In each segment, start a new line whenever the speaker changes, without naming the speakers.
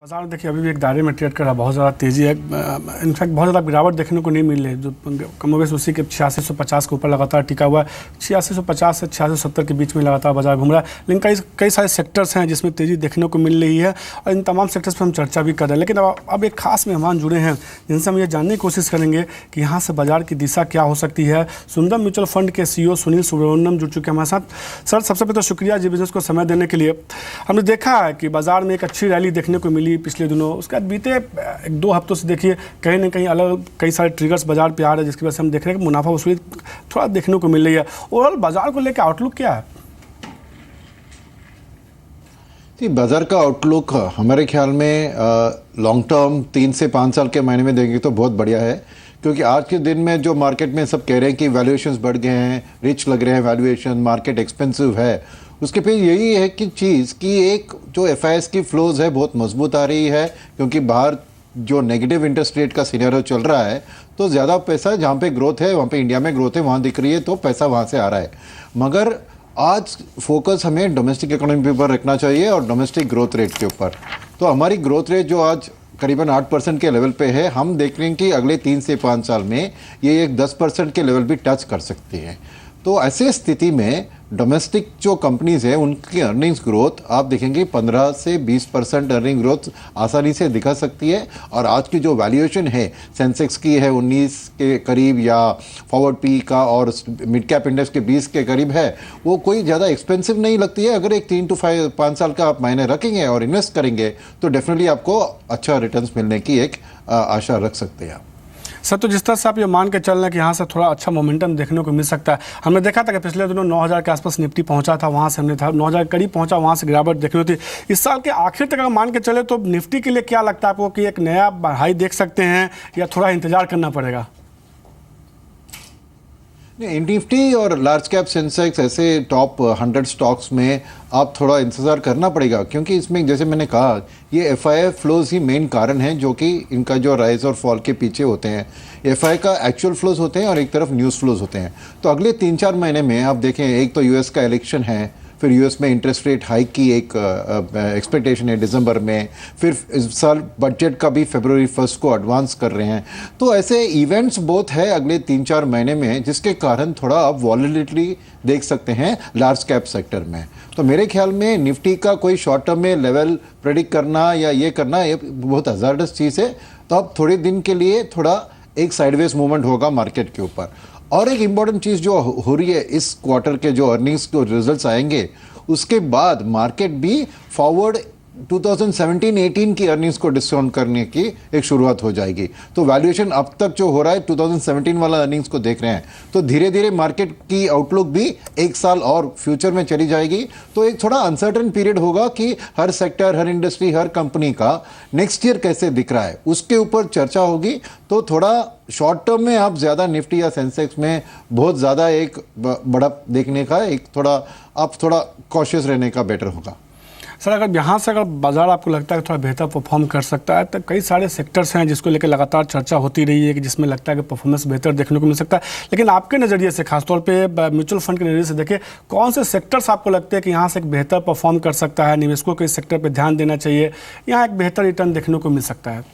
बाजार देखिए अभी भी एक दायरे में ट्रेड कर रहा है, बहुत ज़्यादा तेज़ी है। इनफैक्ट बहुत ज़्यादा गिरावट देखने को नहीं मिल रही है, जो कमोबेश उसी के 8650 के ऊपर लगातार टिका हुआ है। 8650 से 8670 के बीच में लगातार बाजार घूम रहा है। लेकिन कई सारे सेक्टर्स हैं जिसमें तेज़ी देखने को मिल रही है और इन तमाम सेक्टर्स पर हम चर्चा भी कर रहे हैं। लेकिन अब एक खास मेहमान जुड़े हैं जिनसे हम ये जानने की कोशिश करेंगे कि यहाँ से बाजार की दिशा क्या हो सकती है। सुंदर म्यूचुअल फंड के CEO सुनील सुब्रमण्यम जुड़ चुके हैं हमारे साथ। सर, सबसे पहले तो शुक्रिया जी बिजनेस को समय देने के लिए। हमने देखा है कि बाजार में एक अच्छी रैली देखने को मिली पिछले दिनों। उसके बाद बीते 1-2 हफ्तों से देखिए कहीं ना कहीं अलग कई सारे ट्रिगर्स बाजार पे आ रहे हैं, जिसकी वजह से हम देख रहे हैं कि मुनाफा वसूली थोड़ा देखने को मिल रही है। ओवरऑल बाजार को लेकर आउटलुक क्या है?
बाजार का आउटलुक हमारे ख्याल में लॉन्ग टर्म 3 से 5 साल के मायने में देंगे तो बहुत बढ़िया है, क्योंकि आज के दिन में जो मार्केट में सब कह रहे हैं कि वैल्यूएशंस बढ़ गए हैं, रिच लग रहे हैं वैल्यूएशन, मार्केट एक्सपेंसिव है, उसके पे यही है कि चीज़ कि एक जो FIS की फ्लोज है बहुत मजबूत आ रही है, क्योंकि बाहर जो नेगेटिव इंटरेस्ट रेट का सिनेरियो चल रहा है तो ज़्यादा पैसा जहाँ पे ग्रोथ है, वहाँ पे इंडिया में ग्रोथ है, वहाँ दिख रही है, तो पैसा वहाँ से आ रहा है। मगर आज फोकस हमें डोमेस्टिक इकोनॉमी के ऊपर रखना चाहिए और डोमेस्टिक ग्रोथ रेट के ऊपर। तो हमारी ग्रोथ रेट जो आज करीबन 8% के लेवल पे है, हम देख रहे हैं कि अगले 3 से 5 साल में ये एक 10% के लेवल भी टच कर सकती है। तो ऐसे स्थिति में डोमेस्टिक जो कंपनीज है उनकी अर्निंग्स ग्रोथ आप देखेंगे 15 से 20% अर्निंग ग्रोथ आसानी से दिखा सकती है। और आज की जो वैल्यूएशन है सेंसेक्स की है 19 के करीब या फॉरवर्ड पी का और मिड कैप इंडेक्स के 20 के करीब है, वो कोई ज़्यादा एक्सपेंसिव नहीं लगती है। अगर एक 3 से 5 साल का आप मायने रखेंगे और इन्वेस्ट करेंगे तो डेफिनेटली आपको अच्छा रिटर्न्स मिलने की एक आशा रख सकते हैं।
सर, तो जिस तरह से आप ये मान के चल रहे हैं कि यहाँ से थोड़ा अच्छा मोमेंटम देखने को मिल सकता है। हमने देखा था कि पिछले दिनों 9000 के आसपास निफ्टी पहुँचा था, वहाँ से हमने था 9000 करीब पहुँचा, वहाँ से गिरावट देखनी होती। इस साल के आखिर तक अगर मान के चले तो निफ्टी के लिए क्या लगता है आपको कि एक नया हाई देख सकते हैं या थोड़ा इंतजार करना पड़ेगा?
निफ्टी और लार्ज कैप सेंसेक्स ऐसे टॉप 100 स्टॉक्स में आप थोड़ा इंतज़ार करना पड़ेगा, क्योंकि इसमें जैसे मैंने कहा ये FI फ्लोज ही मेन कारण हैं जो कि इनका जो राइज और फॉल के पीछे होते हैं। FI का एक्चुअल फ्लोज होते हैं और एक तरफ न्यूज़ फ्लोज होते हैं। तो अगले 3-4 महीने में आप देखें, एक तो US का इलेक्शन है, फिर US में इंटरेस्ट रेट हाइक की एक एक्सपेक्टेशन है दिसंबर में, फिर इस साल बजट का भी February 1 को एडवांस कर रहे हैं। तो ऐसे इवेंट्स बहुत है अगले 3-4 महीने में, जिसके कारण थोड़ा आप वॉलेटिलिटी देख सकते हैं लार्ज कैप सेक्टर में। तो मेरे ख्याल में निफ्टी का कोई शॉर्ट टर्म में लेवल प्रेडिक्ट करना या ये करना ये बहुत हजार्डस चीज़ है। तो अब थोड़े दिन के लिए थोड़ा एक साइडवेज मूवमेंट होगा मार्केट के ऊपर। और एक इम्पॉर्टेंट चीज़ जो हो रही है, इस क्वार्टर के जो अर्निंग्स को रिजल्ट्स आएंगे उसके बाद मार्केट भी फॉरवर्ड 2017-18 की अर्निंग्स को डिस्काउंट करने की एक शुरुआत हो जाएगी। तो वैल्यूएशन अब तक जो हो रहा है 2017 वाला अर्निंग्स को देख रहे हैं, तो धीरे धीरे मार्केट की आउटलुक भी 1 साल और फ्यूचर में चली जाएगी। तो एक थोड़ा अनसर्टन पीरियड होगा कि हर सेक्टर, हर इंडस्ट्री, हर कंपनी का नेक्स्ट ईयर कैसे दिख रहा है उसके ऊपर चर्चा होगी। तो थोड़ा शॉर्ट टर्म में आप ज़्यादा निफ्टी या सेंसेक्स में बहुत ज़्यादा एक बढ़त देखने का एक थोड़ा आप थोड़ा कॉशियस रहने का बेटर होगा।
सर, अगर यहाँ से अगर बाजार आपको लगता है कि थोड़ा बेहतर परफॉर्म कर सकता है, तो कई सारे सेक्टर्स हैं जिसको लेकर लगातार चर्चा होती रही है कि जिसमें लगता है कि परफॉर्मेंस बेहतर देखने को मिल सकता है। लेकिन आपके नज़रिए से, खासतौर पे म्यूचुअल फंड के नज़रिए से देखें, कौन से सेक्टर्स आपको लगते हैं कि यहाँ से एक बेहतर परफॉर्म कर सकता है, निवेशकों को इस सेक्टर पर ध्यान देना चाहिए, यहाँ एक बेहतर रिटर्न देखने को मिल सकता है?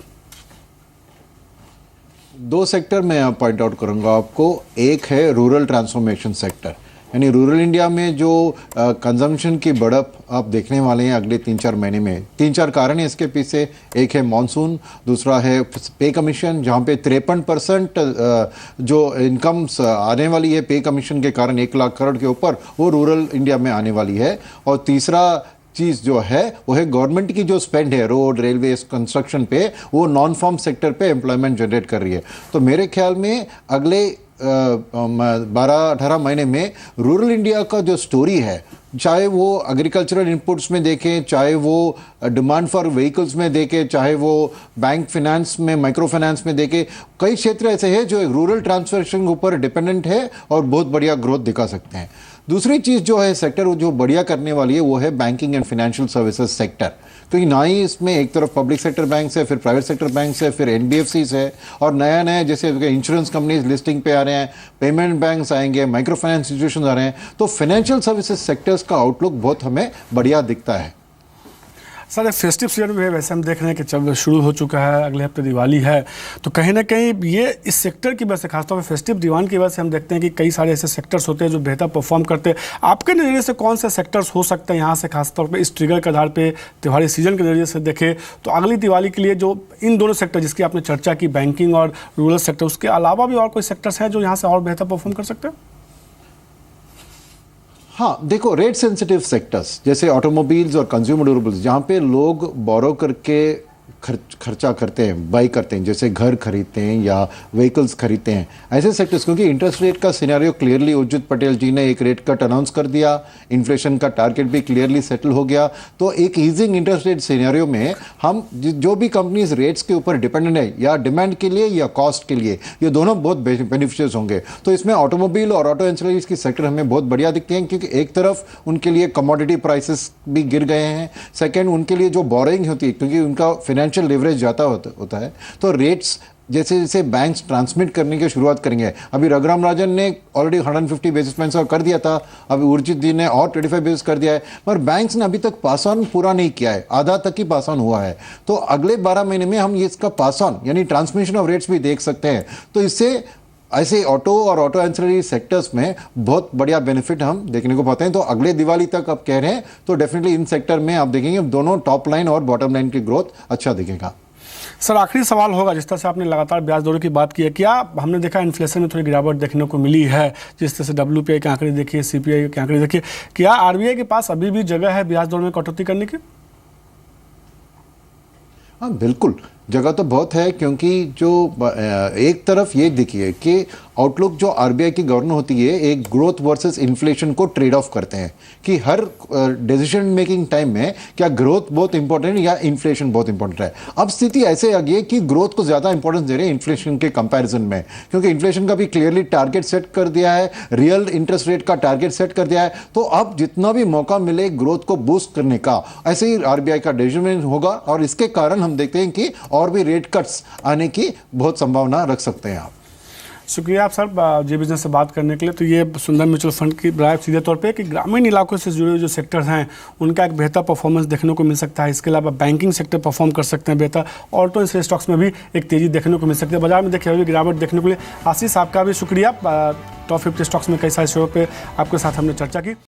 2 सेक्टर मैं पॉइंट आउट करूँगा आपको। एक है रूरल ट्रांसफॉर्मेशन सेक्टर, यानी रूरल इंडिया में जो कंजम्पशन की बढ़त आप देखने वाले हैं अगले 3-4 महीने में। 3-4 कारण है इसके पीछे। एक है मॉनसून, दूसरा है पे कमीशन, जहाँ पे 53% जो इनकम्स आने वाली है पे कमीशन के कारण 1 लाख करोड़ के ऊपर, वो रूरल इंडिया में आने वाली है। और तीसरा चीज़ जो है वो है गवर्नमेंट की जो स्पेंड है रोड, रेलवे, कंस्ट्रक्शन पे, वो नॉन फार्म सेक्टर पे एम्प्लॉयमेंट जनरेट कर रही है। तो मेरे ख्याल में अगले 12-18 महीने में रूरल इंडिया का जो स्टोरी है, चाहे वो एग्रीकल्चरल इनपुट्स में देखें, चाहे वो डिमांड फॉर व्हीकल्स में देखें, चाहे वो बैंक फाइनेंस में, माइक्रो फाइनेंस में देखें, कई क्षेत्र ऐसे हैं जो रूरल ट्रांसफॉर्मेशन के ऊपर डिपेंडेंट है और बहुत बढ़िया ग्रोथ दिखा सकते हैं। दूसरी चीज़ जो है सेक्टर जो बढ़िया करने वाली है वो है banking and financial services sector, क्योंकि ना ही इसमें एक तरफ पब्लिक सेक्टर बैंक है, फिर प्राइवेट सेक्टर बैंक है, फिर NBFCs है, और नया नया जैसे इंश्योरेंस कंपनीज लिस्टिंग पे आ रहे हैं, पेमेंट बैंक्स आएंगे, माइक्रो फाइनेंस इंस्टीट्यूशन आ रहे हैं। तो फाइनेंशियल सर्विसेज सेक्टर्स का आउटलुक बहुत हमें बढ़िया दिखता है।
सर एक फेस्टिव सीजन में वैसे हम देख रहे हैं कि जब शुरू हो चुका है, अगले हफ्ते दिवाली है, तो कहीं ना कहीं ये इस सेक्टर की वजह से, खासतौर पर फेस्टिव डिमांड की वजह से हम देखते हैं कि कई सारे ऐसे सेक्टर्स होते हैं जो बेहतर परफॉर्म करते हैं। आपके नज़रिए से कौन से सेक्टर्स हो सकते हैं यहाँ से, खासतौर पर इस ट्रिगर के आधार पर त्योहारी सीजन के नज़रिए से देखें तो अगली दिवाली के लिए जो इन दोनों सेक्टर जिसकी आपने चर्चा की, बैंकिंग और रूरल सेक्टर, उसके अलावा भी और कोई सेक्टर्स हैं जो यहाँ से और बेहतर परफॉर्म कर सकते हैं?
हाँ, देखो, रेट सेंसिटिव सेक्टर्स जैसे ऑटोमोबाइल्स और कंज्यूमर ड्यूरेबल्स, जहाँ पे लोग बोरो करके खर्चा करते हैं, बाई करते हैं, जैसे घर खरीदते हैं या व्हीकल्स खरीदते हैं, ऐसे सेक्टर्स, क्योंकि इंटरेस्ट रेट का सिनेरियो क्लियरली उर्जित पटेल जी ने एक रेट कट अनाउंस कर दिया, इन्फ्लेशन का टारगेट भी क्लियरली सेटल हो गया, तो एक ईजिंग इंटरेस्ट रेट सिनेरियो में हम जो भी कंपनीज रेट्स के ऊपर डिपेंडेंट है, या डिमांड के लिए या कॉस्ट के लिए, ये दोनों बहुत बेनिफिशियस होंगे। तो इसमें ऑटोमोबाइल और ऑटो एंसिलरीज की सेक्टर हमें बहुत बढ़िया दिखते हैं, क्योंकि एक तरफ उनके लिए कमोडिटी प्राइसेस भी गिर गए हैं, सेकेंड उनके लिए जो बोरिंग होती है, क्योंकि उनका फाइनेंशियल लेवरेज ज़्यादा होता है, तो रेट्स जैसे जैसे बैंक्स ट्रांसमिट करने की शुरुआत करेंगे, अभी रघुराम राजन ने ऑलरेडी 150 बेसिस पॉइंट्स का कर दिया था, अभी उर्जित जी ने और 25 बेसिस कर दिया है, पर बैंक्स ने अभी तक पास ऑन पूरा नहीं किया है, आधा तक ही पास ऑन हुआ है। तो अगले 12 महीने में हम इसका पास ऑन यानी ट्रांसमिशन ऑफ रेट्स भी देख सकते हैं। तो इससे ऐसे ऑटो और ऑटो एंसिलरी सेक्टर्स में बहुत बढ़िया बेनिफिट हम देखने को पाते हैं। तो अगले दिवाली तक आप कह रहे हैं तो डेफिनेटली इन सेक्टर में आप देखेंगे दोनों टॉप लाइन और बॉटम लाइन की ग्रोथ अच्छा दिखेगा।
सर आखिरी सवाल होगा, जिस तरह से आपने लगातार ब्याज दरों की बात की है, क्या हमने देखा इन्फ्लेशन में थोड़ी गिरावट देखने को मिली है, जिस तरह से WPI के आंकड़े देखिए, CPI के आंकड़े देखिए, क्या RBI के पास अभी भी जगह है ब्याज दरों में कटौती करने की?
हाँ बिल्कुल, जगह तो बहुत है, क्योंकि जो एक तरफ ये देखिए कि आउटलुक जो RBI की गवर्नर होती है, एक ग्रोथ वर्सेस इन्फ्लेशन को ट्रेड ऑफ करते हैं कि हर डिसीजन मेकिंग टाइम में क्या ग्रोथ बहुत इंपॉर्टेंट या इन्फ्लेशन बहुत इंपॉर्टेंट है। अब स्थिति ऐसे आ गई है कि ग्रोथ को ज़्यादा इंपॉर्टेंस दे रहे हैं इन्फ्लेशन के कंपैरिजन में, क्योंकि इन्फ्लेशन का भी क्लियरली टारगेट सेट कर दिया है, रियल इंटरेस्ट रेट का टारगेट सेट कर दिया है। तो अब जितना भी मौका मिले ग्रोथ को बूस्ट करने का, ऐसे ही RBI का डिसीजन होगा, और इसके कारण हम देखते हैं कि और भी रेट कट्स आने की बहुत संभावना रख सकते हैं आप।
शुक्रिया आप सर जी बिजनेस से बात करने के लिए। तो ये सुंदर म्यूचुअल फंड की राय सीधे तौर पे कि ग्रामीण इलाकों से जुड़े हुए जो सेक्टर्स हैं उनका एक बेहतर परफॉर्मेंस देखने को मिल सकता है। इसके अलावा बैंकिंग सेक्टर परफॉर्म कर सकते हैं बेहतर, ऑटो इंश्योरेंस स्टॉक्स में भी एक तेजी देखने को मिल सकती है। बाजार में देखिए अभी गिरावट देखने को लिए। आशीष आपका भी शुक्रिया। टॉप 50 स्टॉक्स में कई सारे शेयरों पर आपके साथ हमने चर्चा की।